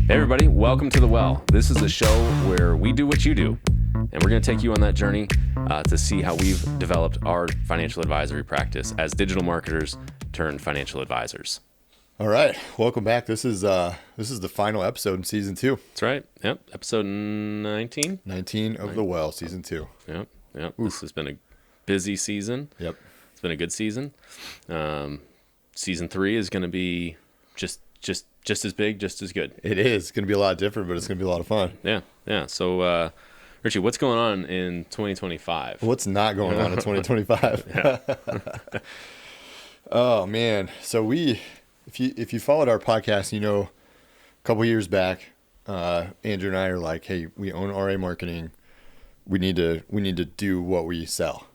Hey everybody, welcome to The Well. This is a show where we do what you do, and we're going to take you on that journey to see how we've developed our financial advisory practice as digital marketers turned financial advisors. All right, welcome back. This is the final episode in season 2. That's right. Yep, episode 19. 19 of The Well, season 2. Yep. This has been a busy season. Yep. It's been a good season. Season 3 is going to be just as big, just as good. It is. It's going to be a lot different, but it's going to be a lot of fun. Yeah. So, Richie, what's going on in 2025? What's not going on in 2025? Oh man. So if you followed our podcast, you know, a couple years back, Andrew and I are like, hey, we own RA marketing. We need to do what we sell.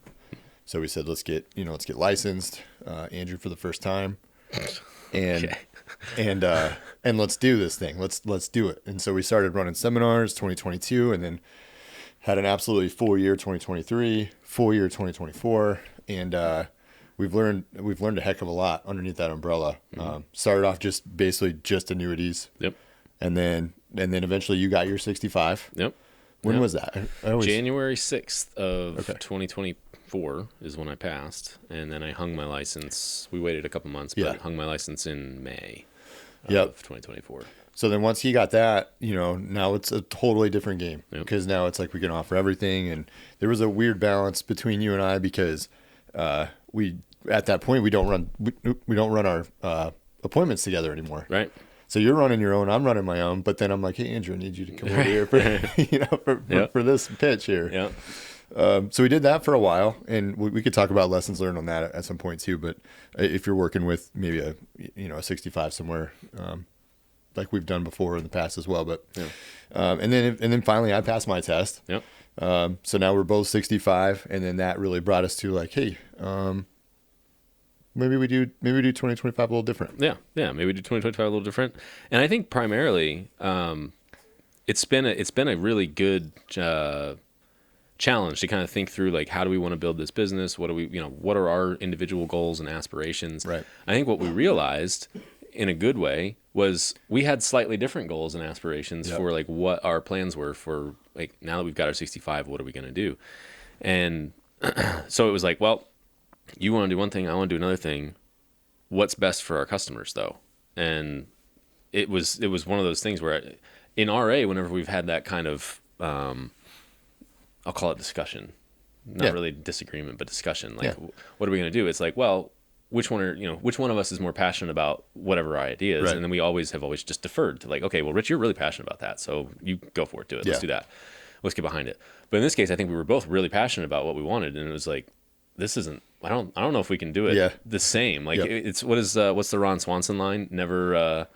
So we said, let's get licensed. Andrew for the first time, and Okay. and let's do this thing. Let's do it. And so we started running seminars 2022, and then had an absolutely full year 2023, full year 2024, and we've learned a heck of a lot underneath that umbrella. Started off just annuities. Yep. And then eventually you got your 65. Yep. When was that? January 6th of 2024 is when I passed, and then I hung my license. We waited a couple months, but hung my license in May of 2024. So then once he got that, now it's a totally different game, because now it's like we can offer everything. And there was a weird balance between you and I, because we at that point we don't run our appointments together anymore. Right. So you're running your own, I'm running my own, but then I'm like, hey Andrew, I need you to come over here for this pitch here. Yeah. So we did that for a while, and we could talk about lessons learned on that at some point too. But if you're working with maybe a 65 somewhere, like we've done before in the past as well, but and then finally I passed my test. Yep. So now we're both 65, and then that really brought us to like, hey, maybe we do 2025 a little different. Yeah. Maybe we do 2025 a little different. And I think primarily, it's been a really good challenge to kind of think through, like, how do we want to build this business? What are our individual goals and aspirations? Right. I think what we realized in a good way was we had slightly different goals and aspirations for like what our plans were for, like, now that we've got our 65, what are we going to do? And so it was like, well, you want to do one thing, I want to do another thing. What's best for our customers, though? And it was one of those things where in RA, whenever we've had that kind of, I'll call it discussion, not really disagreement, but discussion. Like, what are we going to do? It's like, well, which one of us is more passionate about whatever our idea is? Right. And then we have always just deferred to, like, okay, well, Rich, you're really passionate about that, so you go for it, do it. Let's do that. Let's get behind it. But in this case, I think we were both really passionate about what we wanted, and it was like, this isn't. I don't know if we can do it the same. Like, it's what's the Ron Swanson line? Never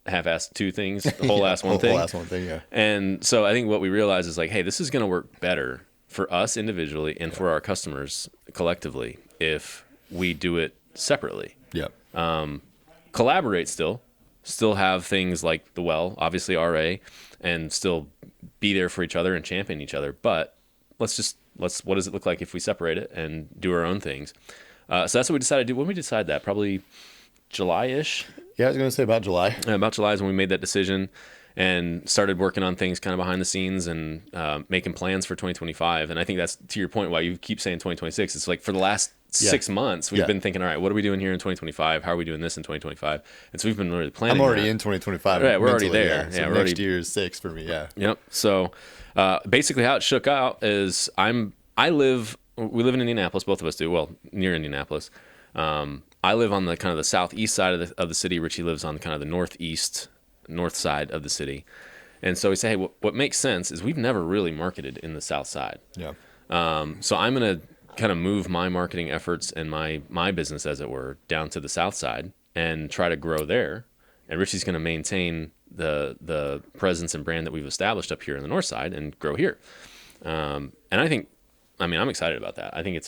half-assed two things, the whole ass one thing. Whole ass one thing, yeah. And so I think what we realized is, like, hey, this is going to work better for us individually and for our customers collectively if we do it separately. Collaborate still have things like The Well, obviously RA, and still be there for each other and champion each other. But what does it look like if we separate it and do our own things? So that's what we decided to do. When we decided that, probably July-ish. Yeah, I was going to say about July. About July is when we made that decision and started working on things kind of behind the scenes and making plans for 2025. And I think that's, to your point, why you keep saying 2026. It's like for the last 6 months, we've been thinking, all right, what are we doing here in 2025? How are we doing this in 2025? And so we've been really planning. I'm already in 2025. Right, we're already there. So next year is 6 for me, Yep. So basically how it shook out is we live in Indianapolis, both of us do, well, near Indianapolis. I live on the kind of the southeast side of the city. Richie lives on kind of the north side of the city. And so we say, hey, what makes sense is we've never really marketed in the south side. Yeah. So I'm going to kind of move my marketing efforts and my business, as it were, down to the south side and try to grow there. And Richie's going to maintain the presence and brand that we've established up here in the north side and grow here. And I'm excited about that. I think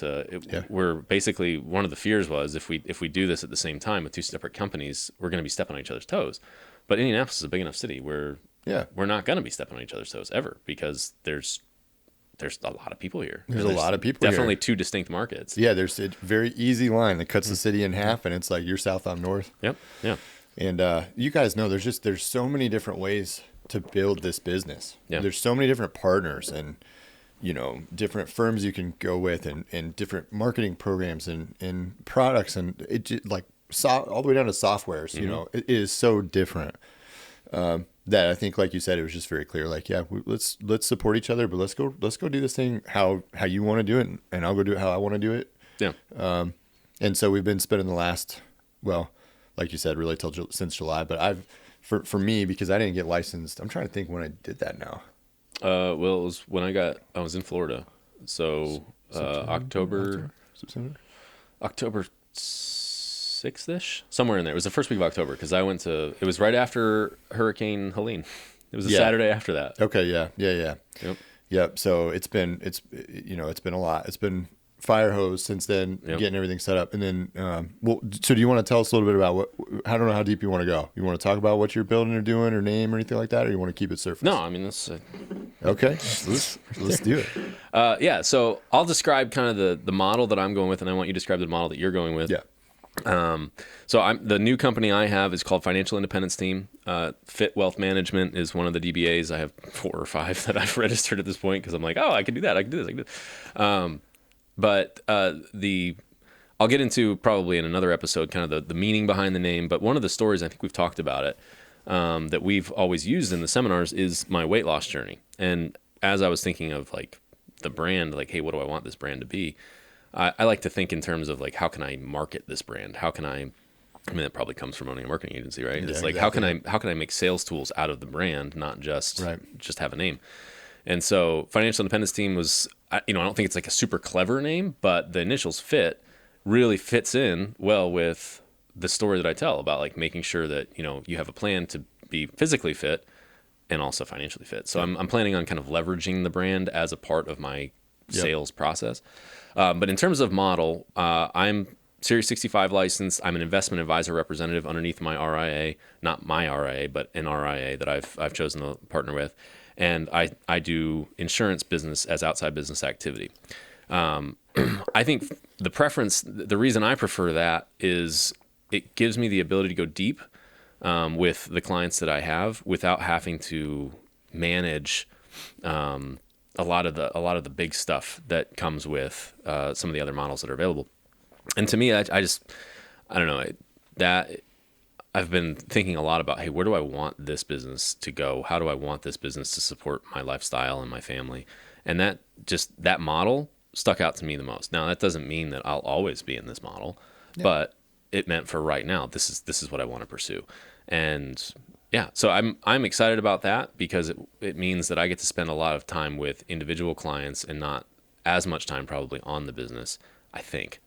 we're basically, one of the fears was if we do this at the same time with two separate companies, we're going to be stepping on each other's toes. But Indianapolis is a big enough city where we're not going to be stepping on each other's toes ever, because there's a lot of people here. There's a lot of people definitely here. Two distinct markets. Yeah, there's a very easy line that cuts the city in half, and it's like you're south, I'm north. Yep. Yeah. And you guys know there's so many different ways to build this business. Yeah. There's so many different partners and different firms you can go with and different marketing programs and products and all the way down to softwares. It is so different. That I think, like you said, it was just very clear. Like, yeah, let's support each other, but let's go do this thing how you want to do it, and I'll go do it how I want to do it. Yeah. And so we've been spending the last, well, like you said, really since July. But for me, because I didn't get licensed, I'm trying to think when I did that now. Well, it was when I was in Florida, so September. October 6th-ish, somewhere in there. It was the first week of October because it was right after Hurricane Helene. It was a Saturday after that. Okay, yeah. Yep. So it's been a lot. It's been fire hose since then, getting everything set up. And then, so do you want to tell us a little bit about I don't know how deep you want to go. You want to talk about what you're building or doing or name or anything like that, or you want to keep it surface? No, I mean, that's... Okay, let's do it. Yeah, so I'll describe kind of the model that I'm going with, and I want you to describe the model that you're going with. Yeah. So the new company I have is called Financial Independence Team. Fit Wealth Management is one of the DBAs. I have 4 or 5 that I've registered at this point because I'm like, oh, I can do that. I can do this. I can do this. I'll get into probably in another episode kind of the meaning behind the name. But one of the stories, I think we've talked about it, that we've always used in the seminars is my weight loss journey. And as I was thinking of like the brand, like, hey, what do I want this brand to be? I like to think in terms of like, how can I market this brand? How can I mean, that probably comes from owning a marketing agency, right? Yeah, it's like, exactly. how can I make sales tools out of the brand, not just have a name? And so Financial Independence Team was, I don't think it's like a super clever name, but the initials really fits in well with the story that I tell about like making sure that, you have a plan to be physically fit and also financially fit. So I'm planning on kind of leveraging the brand as a part of my sales process. But in terms of model, I'm Series 65 licensed. I'm an investment advisor representative underneath my RIA, not my RIA, but an RIA that I've chosen to partner with. And I do insurance business as outside business activity. I think the reason I prefer that is it gives me the ability to go deep with the clients that I have without having to manage a lot of the big stuff that comes with some of the other models that are available. And to me, I don't know, that I've been thinking a lot about, hey, where do I want this business to go? How do I want this business to support my lifestyle and my family? And that model stuck out to me the most. Now, that doesn't mean that I'll always be in this model, but it meant for right now, this is what I want to pursue. And yeah, so I'm excited about that because it means that I get to spend a lot of time with individual clients and not as much time probably on the business, I think.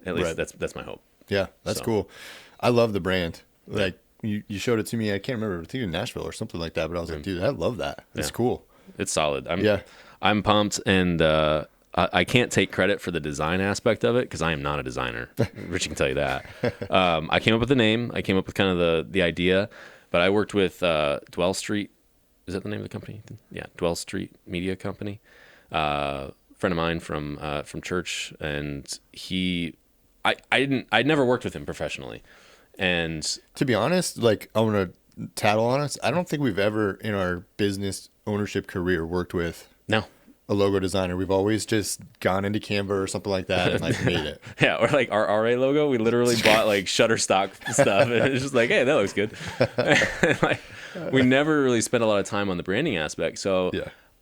At least that's my hope. Yeah, that's cool. I love the brand. Like you showed it to me. I can't remember. I think in Nashville or something like that. But I was like, dude, I love that. It's cool. It's solid. I'm pumped, and I can't take credit for the design aspect of it because I am not a designer. Richy can tell you that. I came up with the name. I came up with kind of the idea, but I worked with Dwell Street. Is that the name of the company? Yeah, Dwell Street Media Company. Friend of mine from church, and I'd never worked with him professionally. And to be honest, like I want to tattle on us. I don't think we've ever in our business ownership career worked with a logo designer. We've always just gone into Canva or something like that and like made it. Yeah, or like our RA logo, we literally bought like Shutterstock stuff, and it's just like, hey, that looks good. Like, we never really spent a lot of time on the branding aspect. So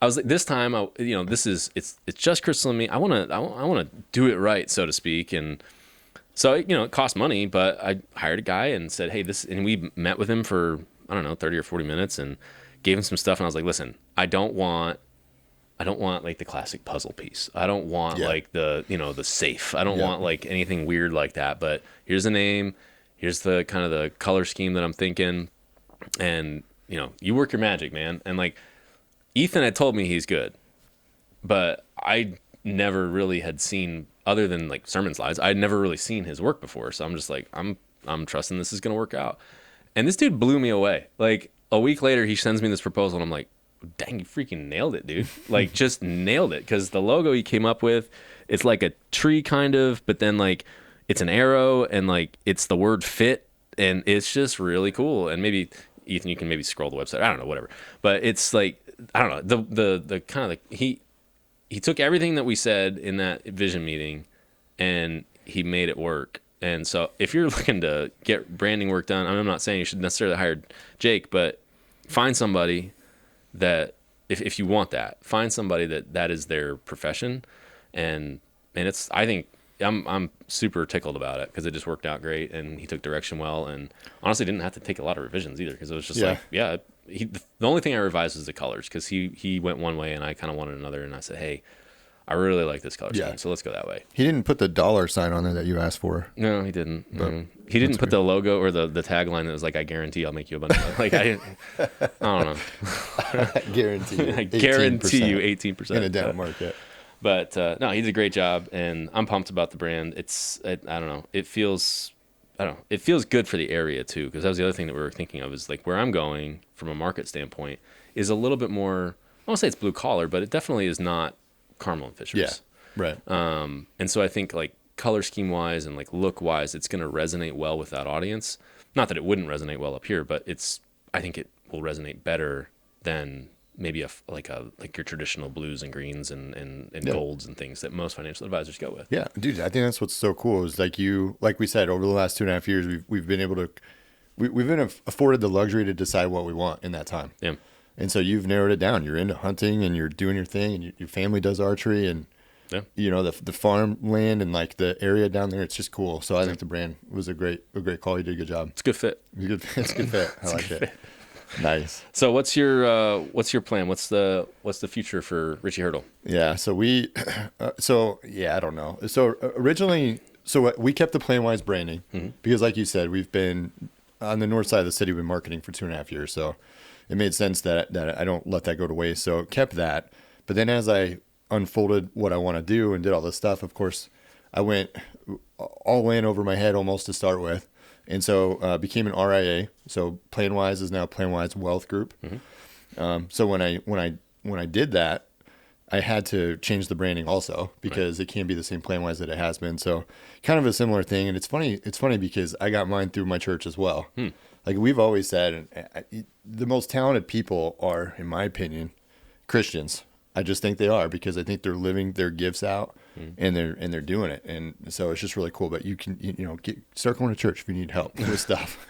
I was like, this time, it's just Crystal and me. I want to do it right, so to speak, and. So, it cost money, but I hired a guy and said, hey, and we met with him for, I don't know, 30 or 40 minutes and gave him some stuff. And I was like, listen, I don't want like the classic puzzle piece. I don't want like the safe. I don't want like anything weird like that, but here's the name. Here's the kind of the color scheme that I'm thinking. And, you work your magic, man. And like Ethan had told me he's good, but I never really had seen, other than like sermon slides, I'd never really seen his work before. So I'm just like, I'm trusting this is going to work out. And this dude blew me away. Like a week later, he sends me this proposal and I'm like, dang, you freaking nailed it, dude. Like just nailed it. Cause the logo he came up with, it's like a tree kind of, but then like it's an arrow and like it's the word fit. and it's just really cool. And maybe Ethan, you can maybe scroll the website. I don't know, whatever. But it's like, I don't know, the kind of like he took everything that we said in that vision meeting and he made it work. And so if you're looking to get branding work done, I'm not saying you should necessarily hire Jake, but find somebody that if you want that, find somebody that is their profession. And it's, I think I'm super tickled about it because it just worked out great and he took direction well, and honestly didn't have to take a lot of revisions either because it was just the only thing I revised was the colors because he went one way and I kind of wanted another, and I said, hey, I really like this color scheme, so let's go that way. He didn't put the dollar sign on there that you asked for. No, he didn't. He didn't put the logo or the tagline that was like, I guarantee I'll make you a bunch of like I don't know. I guarantee you 18% in a down market. But no, he did a great job, and I'm pumped about the brand. I don't know. It feels good for the area too, because that was the other thing that we were thinking of is like where I'm going from a market standpoint is a little bit more. I won't say it's blue collar, but it definitely is not Carmel and Fishers. Yeah, right. And so I think like color scheme wise and like look wise, it's going to resonate well with that audience. Not that it wouldn't resonate well up here, but I think it will resonate better than maybe like your traditional blues and greens and golds and things that most financial advisors go with. Yeah, dude, I think that's what's so cool is like we said, over the last 2.5 years, we've been able to, we've been afforded the luxury to decide what we want in that time. Yeah. And so you've narrowed it down. You're into hunting and you're doing your thing, and your family does archery, and the farmland and like the area down there. It's just cool. So I think the brand was a great call. You did a good job. It's a good fit. It's a good fit. I like it. Nice. So what's your plan? What's the future for Richy Hirtle? Yeah. So I don't know. So originally, we kept the Planwise branding because, like you said, we've been on the north side of the city. We've been marketing for 2.5 years. So it made sense that I don't let that go to waste. So kept that. But then as I unfolded what I want to do and did all this stuff, of course, I went all in over my head almost to start with. And so became an RIA. So Planwise is now Planwise Wealth Group. So when I did that, I had to change the branding also because it can't be the same Planwise that it has been. So kind of a similar thing. And it's funny because I got mine through my church as well. Like we've always said, the most talented people are, in my opinion, Christians. I just think they are because I think they're living their gifts out and they're doing it. And so it's just really cool. But you can, start going to church if you need help with stuff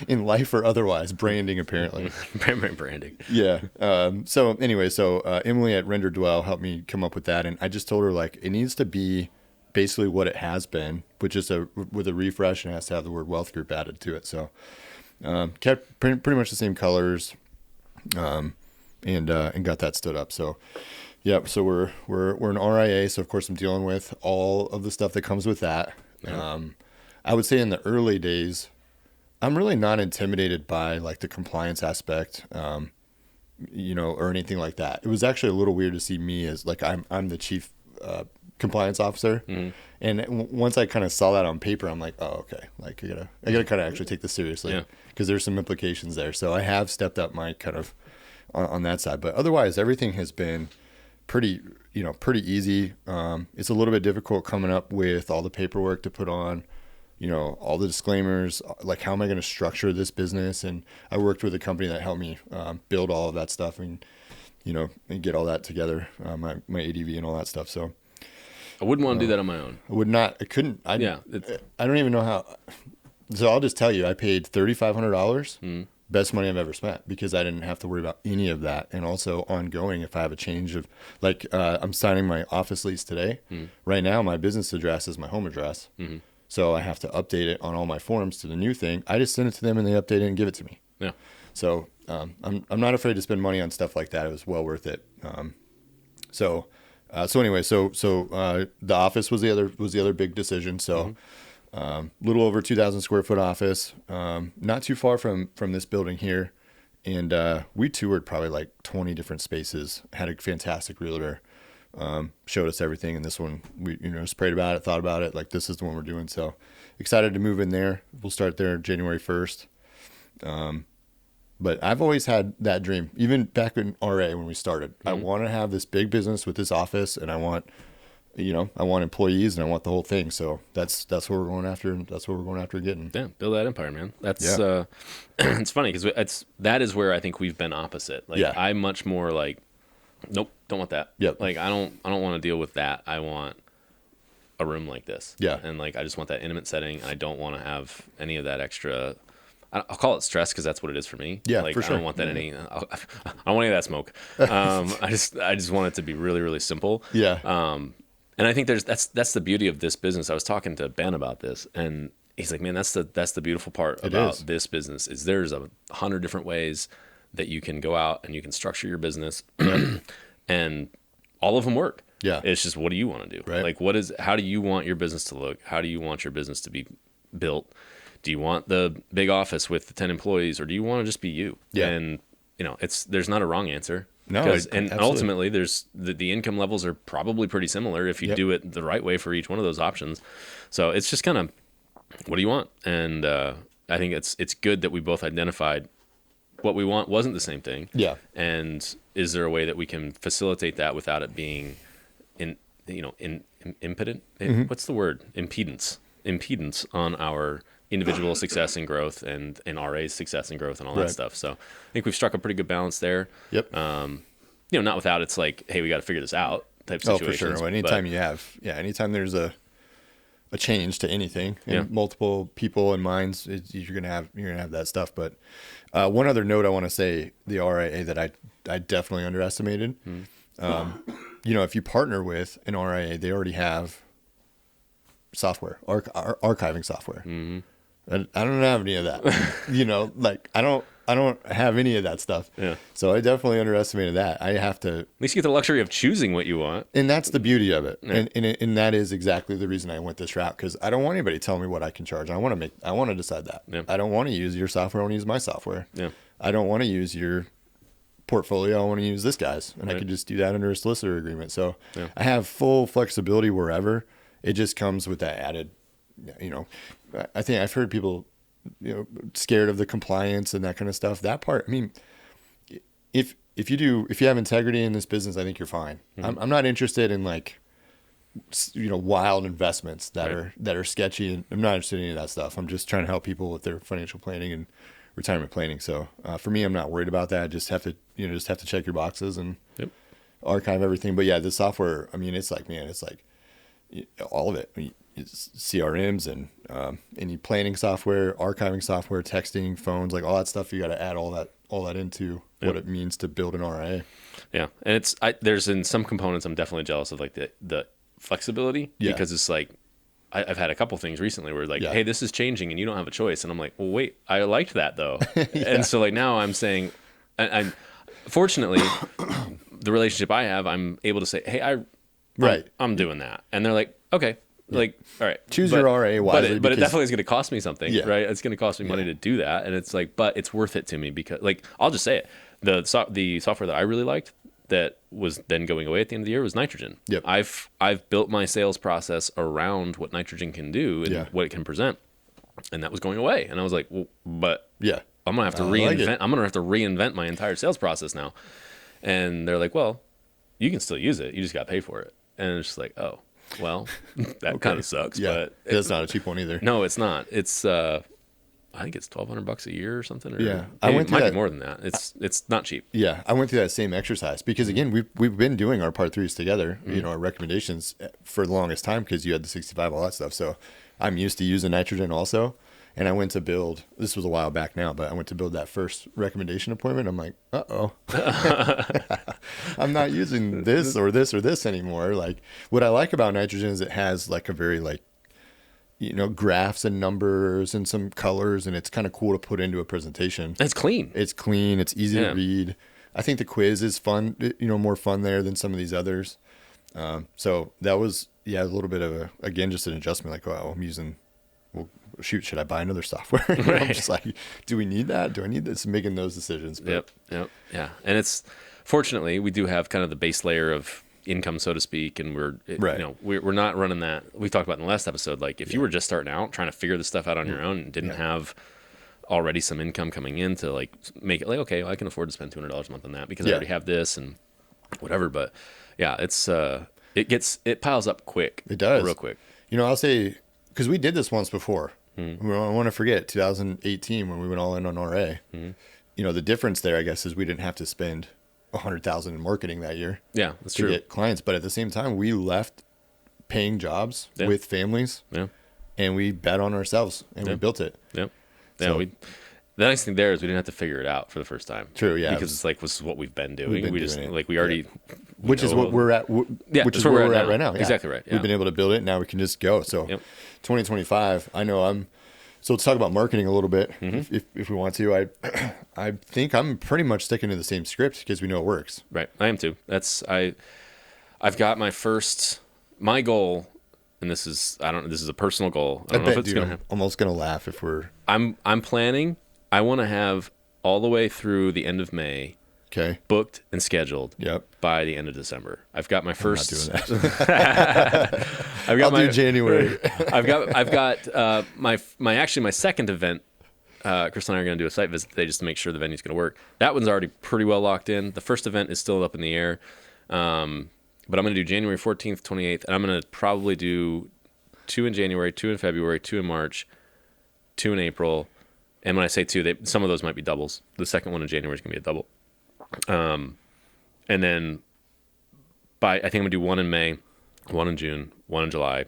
in life or otherwise. Branding, apparently. Branding. Yeah. So anyway, Emily at Render Dwell helped me come up with that. And I just told her, like, it needs to be basically what it has been, which is with a refresh, and it has to have the word Wealth Group added to it. So kept pretty much the same colors, and got that stood up. So, yep. So we're an RIA. So of course I'm dealing with all of the stuff that comes with that. Yeah. I would say in the early days, I'm really not intimidated by like the compliance aspect, or anything like that. It was actually a little weird to see me as like I'm the chief compliance officer. And once I kind of saw that on paper, I'm like, oh, okay. Like I gotta kind of actually take this seriously because there's some implications there. So I have stepped up my kind of on that side, but otherwise everything has been pretty easy. It's a little bit difficult coming up with all the paperwork to put on, all the disclaimers, like how am I going to structure this business? And I worked with a company that helped me build all of that stuff and get all that together, my ADV and all that stuff. So I wouldn't want to do that on my own. I couldn't. I don't even know how. So I'll just tell you, I paid $3,500. Best money I've ever spent because I didn't have to worry about any of that. And also ongoing, if I have a change of like, I'm signing my office lease today. Right now, my business address is my home address. So I have to update it on all my forms to the new thing. I just send it to them and they update it and give it to me. Yeah. So I'm not afraid to spend money on stuff like that. It was well worth it. So anyway, the office was the other big decision. So little over 2,000 square foot office, not too far from this building here. And we toured probably like 20 different spaces, had a fantastic realtor, showed us everything. And this one, we just prayed about it, thought about it, like this is the one we're doing. So excited to move in there. We'll start there January 1st. But I've always had that dream, even back in RA when we started. I want to have this big business with this office, and I want I want employees and I want the whole thing. So that's what we're going after. And that's what we're going after getting. Yeah. Build that empire, man. That's, it's funny because that is where I think we've been opposite. Like I'm much more like, nope, don't want that. Yep. Like I don't want to deal with that. I want a room like this. Yeah. And like, I just want that intimate setting. And I don't want to have any of that extra, I'll call it stress because that's what it is for me. Yeah, like, for sure. I don't want that I don't want any of that smoke. I just want it to be really, really simple. Yeah. And I think that's the beauty of this business. I was talking to Ben about this, and he's like, man, that's the beautiful part about this business is there's 100 different ways that you can go out and you can structure your business and all of them work. Yeah. It's just, what do you want to do? Right. Like, how do you want your business to look? How do you want your business to be built? Do you want the big office with the 10 employees, or do you want to just be you? Yeah. And there's not a wrong answer. No, and ultimately there's the income levels are probably pretty similar if you do it the right way for each one of those options. So it's just kind of, what do you want? And I think it's good that we both identified what we want wasn't the same thing. Yeah. And is there a way that we can facilitate that without it being impotent? What's the word? Impedance on our individual success and growth and RA's success and growth and all that stuff. So I think we've struck a pretty good balance there. Yep. Not without it's like, hey, we got to figure this out type situation. Oh, for sure. Well, anytime there's a change to anything and multiple people and minds, you're gonna have that stuff. But one other note I want to say, the RIA that I definitely underestimated. If you partner with an RIA, they already have software, archiving software. Mm-hmm. And I don't have any of that. I don't have any of that stuff. Yeah. So I definitely underestimated that. I have to. At least you get the luxury of choosing what you want. And that's the beauty of it. Yeah. And that is exactly the reason I went this route, because I don't want anybody telling me what I can charge. I want to decide that. Yeah. I don't want to use your software. I want to use my software. Yeah. I don't want to use your portfolio. I want to use this guy's, and I can just do that under a solicitor agreement. So I have full flexibility wherever. It just comes with that added, I think I've heard people, scared of the compliance and that kind of stuff. That part, I mean, if you have integrity in this business, I think you're fine. Mm-hmm. I'm not interested in wild investments that are sketchy, and I'm not interested in any of that stuff. I'm just trying to help people with their financial planning and retirement planning. So for me, I'm not worried about that. I just have to check your boxes and archive everything. But yeah, the software, I mean, it's like all of it. I mean, it's CRMs and any planning software, archiving software, texting, phones, like all that stuff. You got to add all that into what it means to build an RIA. Yeah, and there's in some components I'm definitely jealous of, like the flexibility, because it's like I've had a couple things recently where hey, this is changing and you don't have a choice, and I'm like, well, wait, I liked that though. And so now I'm saying, I'm fortunately the relationship I have, I'm able to say, hey, I'm doing that, and they're like, okay. Like, all right, choose your RA wisely, but it definitely is going to cost me something, right? It's going to cost me money to do that, and it's like, but it's worth it to me because, I'll just say it, the software that I really liked that was then going away at the end of the year was nitrogen. Yep. I've built my sales process around what nitrogen can do and what it can present, and that was going away, and I was like, well, but I'm gonna have to reinvent. I'm gonna have to reinvent my entire sales process now, and they're like, well, you can still use it, you just got to pay for it, and it's just like, oh. Well, that kind of sucks, but it's not a cheap one either. No, it's not. It's I think it's $1,200 a year or something. Or it might be more than that. It's not cheap. Yeah, I went through that same exercise because again, we've been doing our part 3s together. Mm-hmm. Our recommendations for the longest time because you had the 65, all that stuff. So I'm used to using nitrogen also. And I went to build, this was a while back now, but I went to build that first recommendation appointment. I'm like, uh-oh, I'm not using this or this or this anymore. Like, what I like about nitrogen is it has a very graphs and numbers and some colors, and it's kind of cool to put into a presentation. It's clean. It's clean. It's easy to read. I think the quiz is fun, more fun there than some of these others. So that was, a little bit of just an adjustment. Like, oh, I'm using, well, shoot, should I buy another software? Right. I'm just like, do we need that? Do I need this? Making those decisions. But, Yep. Yeah. And it's, fortunately, we do have kind of the base layer of income, so to speak. And we're not running that. We talked about in the last episode, if you were just starting out trying to figure this stuff out on your own and didn't have already some income coming in to make it okay, well, I can afford to spend $200 a month on that because I already have this and whatever. But yeah, it's, It piles up quick. It does. Real quick. I'll say, because we did this once before. I want to forget 2018 when we went all in on RA. The difference there, I guess, is we didn't have to spend $100,000 in marketing that year. Yeah, that's to true. Get clients, but at the same time, we left paying jobs with families. Yeah. And we bet on ourselves, and we built it. Yep. Yeah. So, the nice thing there is we didn't have to figure it out for the first time. True. Yeah. Because it's like, this is what we've been doing. We've been just doing it. like we already. Which is what we're at. Which is where we're at right now. Yeah. Exactly right. Yeah. We've been able to build it. Now we can just go. So, 2025. I know So let's talk about marketing a little bit, if we want to. I think I'm pretty much sticking to the same script because we know it works. Right. I am too. I've got my goal. And this is a personal goal. I don't know if it's going to happen. I'm almost going to laugh if we're... I'm planning. I want to have all the way through the end of May booked and scheduled by the end of December. I've got my first... I'm not doing that. I'll do January. I've got my second event. Chris and I are going to do a site visit today just to make sure the venue's going to work. That one's already pretty well locked in. The first event is still up in the air. But I'm going to do January 14th, 28th, and I'm going to probably do 2 in January, 2 in February, 2 in March, 2 in April. And when I say 2, some of those might be doubles. The second one in January is going to be a double. And then I think I'm going to do 1 in May, 1 in June, 1 in July,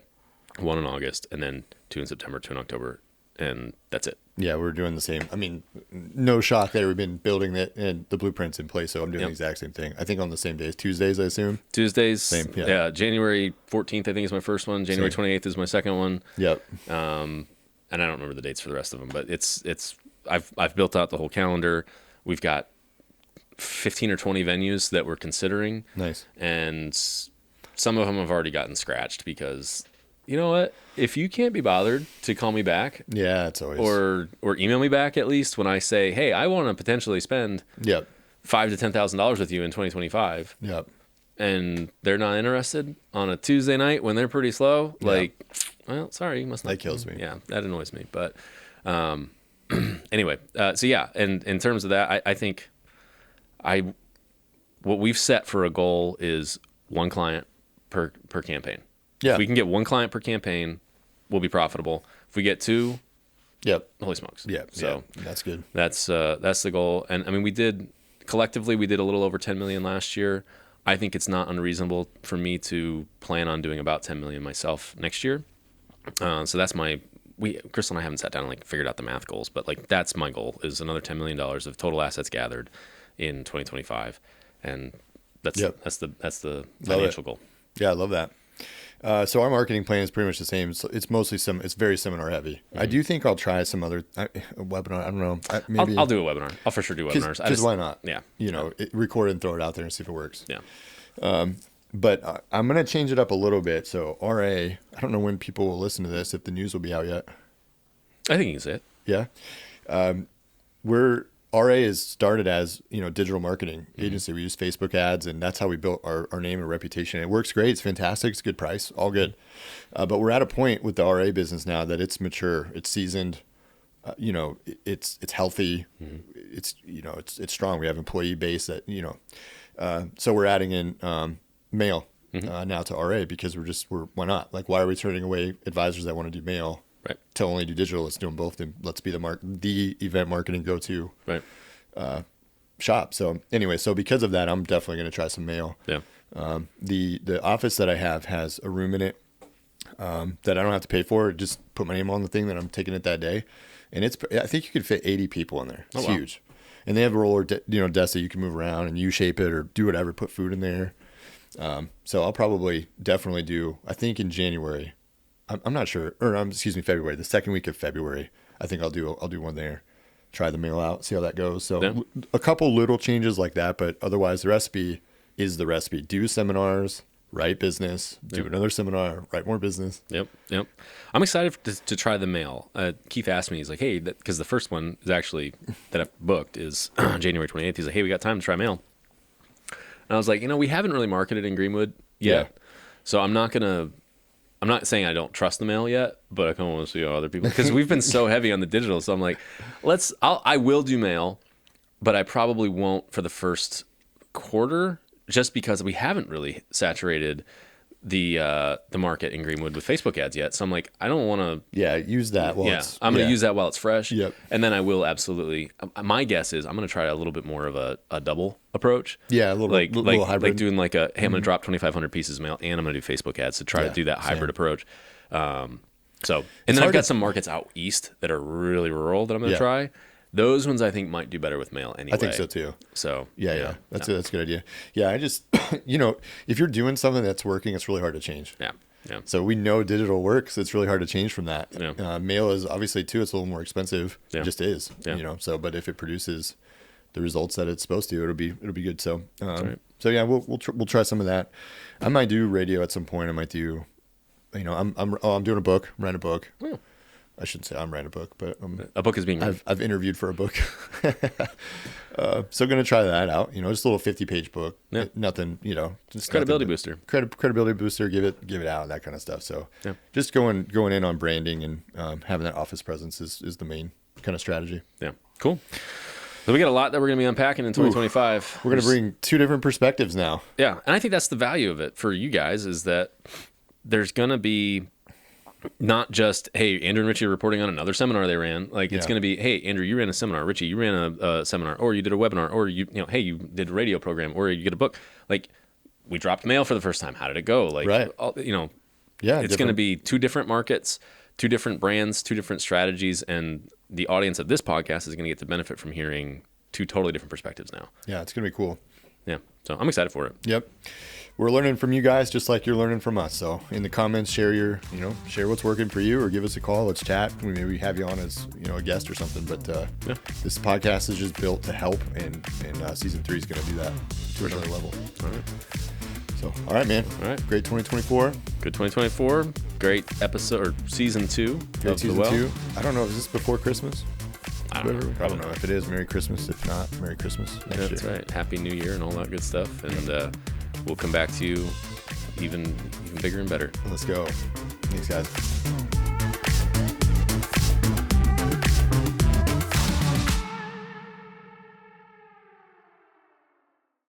1 in August, and then 2 in September, 2 in October, and that's it. Yeah, we're doing the same. I mean, no shock there. We've been building it and the blueprints in place, so I'm doing the exact same thing. I think on the same days. Tuesdays, I assume? Tuesdays. Same, yeah. January 14th, I think, is my first one. January 28th is my second one. Yep. And I don't remember the dates for the rest of them, but I've built out the whole calendar. We've got 15 or 20 venues that we're considering. Nice. And some of them have already gotten scratched because... You know what? If you can't be bothered to call me back, it's always or email me back at least when I say, hey, I want to potentially spend $5,000 to $10,000 with you in 2025. Yep. And they're not interested on a Tuesday night when they're pretty slow. Well, sorry, you must not. That kills me. Yeah, that annoys me. But anyway, and in terms of that, I think what we've set for a goal is 1 client per campaign. Yeah. If we can get 1 client per campaign, we'll be profitable. If we get 2, holy smokes. Yeah. So that's good. That's the goal. And I mean, we did a little over 10 million last year. I think it's not unreasonable for me to plan on doing about 10 million myself next year. So that's Chris and I haven't sat down and figured out the math goals, but that's my goal is another $10 million of total assets gathered in 2025. And that's the financial goal. Yeah. I love that. So our marketing plan is pretty much the same. It's mostly it's very seminar heavy. I do think I'll try some other webinar. I don't know. Maybe I'll do a webinar. I'll for sure do webinars. Because why not? Yeah. Record it and throw it out there and see if it works. Yeah. But I'm going to change it up a little bit. So RA, I don't know when people will listen to this, if the news will be out yet. I think you can say it. Yeah. RA is started as, digital marketing agency. We use Facebook ads, and that's how we built our name and reputation. It works great. It's fantastic. It's a good price. All good. But we're at a point with the RA business now that it's mature. It's seasoned. It's healthy. It's strong. We have employee base that, so we're adding in mail now to RA because why not? Why are we turning away advisors that want to do mail? Right. To only do digital, let's do them both. And let's be the event marketing go-to shop. So anyway, because of that, I'm definitely going to try some mail. Yeah. The office that I have has a room in it that I don't have to pay for. Just put my name on the thing that I'm taking it that day, and I think you could fit 80 people in there. It's huge, and they have a roller desk that you can move around and U-shape it or do whatever. Put food in there. So I'll probably definitely do. I think in January. I'm not sure, February. The second week of February, I think I'll do one there. Try the mail out, see how that goes. So a couple little changes like that, but otherwise the recipe is the recipe. Do seminars, write business, do another seminar, write more business. Yep. I'm excited to try the mail. Keith asked me, he's like, hey, because the first one is actually that I've booked is January 28th. He's like, hey, we got time to try mail. And I was like, we haven't really marketed in Greenwood yet. Yeah. So I'm not saying I don't trust the mail yet, but I kind of want to see how other people, because we've been so heavy on the digital. So I'm like, I will do mail, but I probably won't for the first quarter just because we haven't really saturated the market in Greenwood with Facebook ads yet. So I'm like, I don't want to. Yeah, use that. I'm going to use that while it's fresh. Yep. And then I will absolutely. My guess is I'm going to try a little bit more of a double approach. Yeah, a little hybrid. Like doing like hey, I'm going to drop 2,500 pieces of mail and I'm going to do Facebook ads to try to do that hybrid approach. So, and then I've got some markets out east that are really rural that I'm going to try. Those ones I think might do better with mail anyway. I think so too. So yeah. That's a good idea. Yeah, I just if you're doing something that's working, it's really hard to change. Yeah. So we know digital works. It's really hard to change from that. Yeah. Mail is obviously too. It's a little more expensive. Yeah. It just is. Yeah. So but if it produces the results that it's supposed to, it'll be good. So right. So yeah, we'll try some of that. I might do radio at some point. I might do. I'm doing a book. I'm writing a book. Oh. I shouldn't say I'm writing a book, but a book is being written. I've interviewed for a book. So going to try that out, just a little 50-page book. Yeah. Nothing, just credibility booster. Credibility booster, give it out, that kind of stuff. So just going in on branding and having that office presence is the main kind of strategy. Yeah. Cool. So we got a lot that we're going to be unpacking in 2025. We're going to bring two different perspectives now. Yeah. And I think that's the value of it for you guys is that there's going to be not just, hey, Andrew and Richy are reporting on another seminar they ran. Like it's going to be, hey, Andrew, you ran a seminar. Richy, you ran a seminar, or you did a webinar, or hey, you did a radio program, or you get a book. Like we dropped mail for the first time. How did it go? Like, right. It's going to be two different markets, two different brands, two different strategies. And the audience of this podcast is going to get to benefit from hearing two totally different perspectives now. Yeah, it's going to be cool. Yeah. So I'm excited for it. Yep. We're learning from you guys just like you're learning from us. So in the comments, share what's working for you or give us a call. Let's chat. We maybe have you on as, a guest or something. But this podcast is just built to help. And season 3 is going to do that to another level. All right. So, all right, man. All right. Great 2024. Good 2024. Great episode or season 2. Great season 2. I don't know. Is this before Christmas? I don't know. Probably not. If it is, Merry Christmas. If not, Merry Christmas next year. That's right. Happy New Year and all that good stuff. And we'll come back to you even bigger and better. Let's go. Thanks, guys.